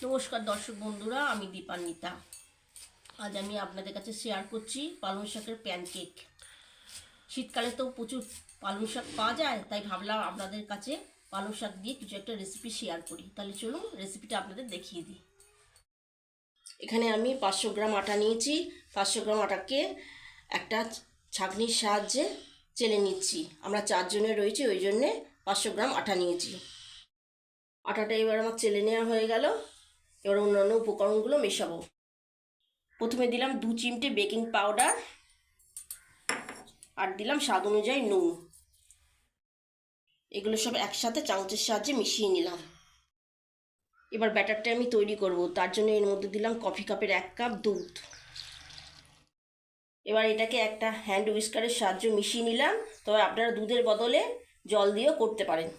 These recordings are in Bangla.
নমস্কার দর্শক বন্ধুরা, আমি দীপান্বিতা। আজ আমি আপনাদের কাছে শেয়ার করছি পালং শাকের প্যানকেক। শীতকালে তো প্রচুর পালং শাক পাওয়া যায়, তাই ভাবলাম আপনাদের কাছে পালং শাক দিয়ে কিছু একটা রেসিপি শেয়ার করি। তাহলে চলুন রেসিপিটা আপনাদের দেখিয়ে দিই। এখানে আমি 500 গ্রাম আটা নিয়েছি। 500 গ্রাম আটাকে একটা ছাঁকনির সাহায্যে চেলে নিচ্ছি। আমরা 4 জনের রয়েছি, ওই জন্যে 500 গ্রাম আটা নিয়েছি। আটাটা এবার আমার চেলে নেওয়া হয়ে গেল। এবার অন্যান্য উপকরণগুলো মেশাবো। প্রথমে দিলাম 2 চিমটে বেকিং পাউডার আর দিলাম স্বাদ অনুযায়ী নুন। এগুলো সব একসাথে চামচের সাহায্যে মিশিয়ে নিলাম। এবার ব্যাটারটা আমি তৈরি করব, তার জন্য এর মধ্যে দিলাম কফি কাপের 1 কাপ দুধ। এবার এটাকে একটা হ্যান্ড উইস্কারের সাহায্যে মিশিয়ে নিলাম। তবে আপনারা দুধের বদলে জল দিয়েও করতে পারেন।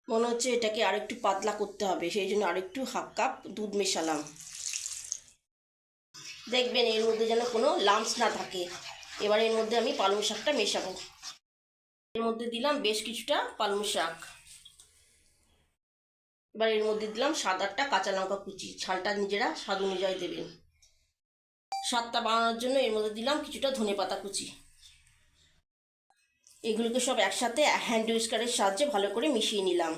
মনে হচ্ছে এটাকে আরেকটু পাতলা করতে হবে, সেই জন্য আরেকটু 1/2 কাপ দুধ মেশালাম। দেখবেন এর মধ্যে যেন কোনো লাম্পস না থাকে। এবার এর মধ্যে আমি পালং শাকটা মেশাবো। এর মধ্যে দিলাম বেশ কিছুটা পালং শাক। এবার এর মধ্যে দিলাম 7-8টা কাঁচা লঙ্কা কুচি। ঝালটা নিজেরা স্বাদ অনুযায়ী দেবেন। স্বাদটা বাড়ানোর জন্য এর মধ্যে দিলাম কিছুটা ধনেপাতা কুচি। এগুলোকে সব একসাথে হ্যান্ড উইস্কারের সাহায্যে ভালো করে মিশিয়ে নিলাম।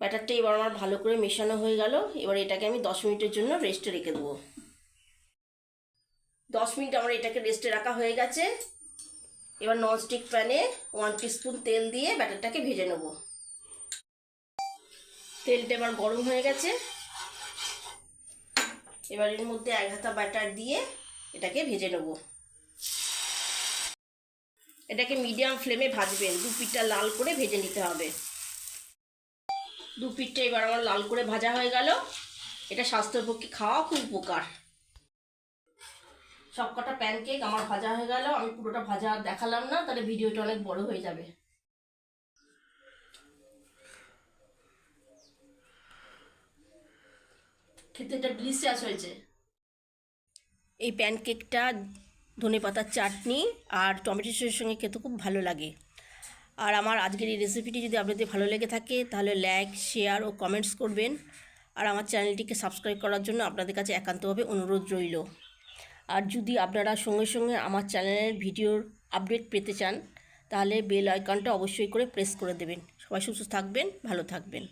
ব্যাটারটা এবার আমার ভালো করে মেশানো হয়ে গেল। এবার এটাকে আমি 10 মিনিটের জন্য রেস্টে রেখে দেবো। 10 মিনিট আমার এটাকে রেস্টে রাখা হয়ে গেছে। এবার ননস্টিক প্যানে 1 টিস্পুন তেল দিয়ে ব্যাটারটাকে ভেজে নেব। তেলটা এবার গরম হয়ে গেছে। এবার এর মধ্যে 1 হাতা ব্যাটার দিয়ে এটাকে ভেজে নেব। এটাকে মিডিয়াম ফ্লেমে ভাজবেন। 2 পিঠটা লাল করে ভেজে নিতে হবে। 2 পিঠটা এবার আমার লাল করে ভাজা হয়ে গেল। এটা স্বাস্থ্যের পক্ষে খাওয়া খুব উপকার। সবকটা প্যানকেক আমার ভাজা হয়ে গেল। আমি পুরোটা ভাজা দেখালাম না, তাহলে ভিডিওটা অনেক বড় হয়ে যাবে। খেতে এটা ডিলিশিয়াস হয়েছে। এই প্যানকেকটা ধনেপাতার চাটনি আর টমেটো সসের সঙ্গে খেতে খুব ভালো লাগে। আর আমার আজকের এই রেসিপিটি যদি আপনাদের ভালো লেগে থাকে তাহলে লাইক, শেয়ার ও কমেন্টস করবেন। আর আমার চ্যানেলটিকে সাবস্ক্রাইব করার জন্য আপনাদের কাছে একান্তভাবে অনুরোধ রইল। আর যদি আপনারা সঙ্গে সঙ্গে আমার চ্যানেলের ভিডিওর আপডেট পেতে চান তাহলে বেল আইকনটা অবশ্যই করে প্রেস করে দেবেন। সবাই সুস্থ থাকবেন, ভালো থাকবেন।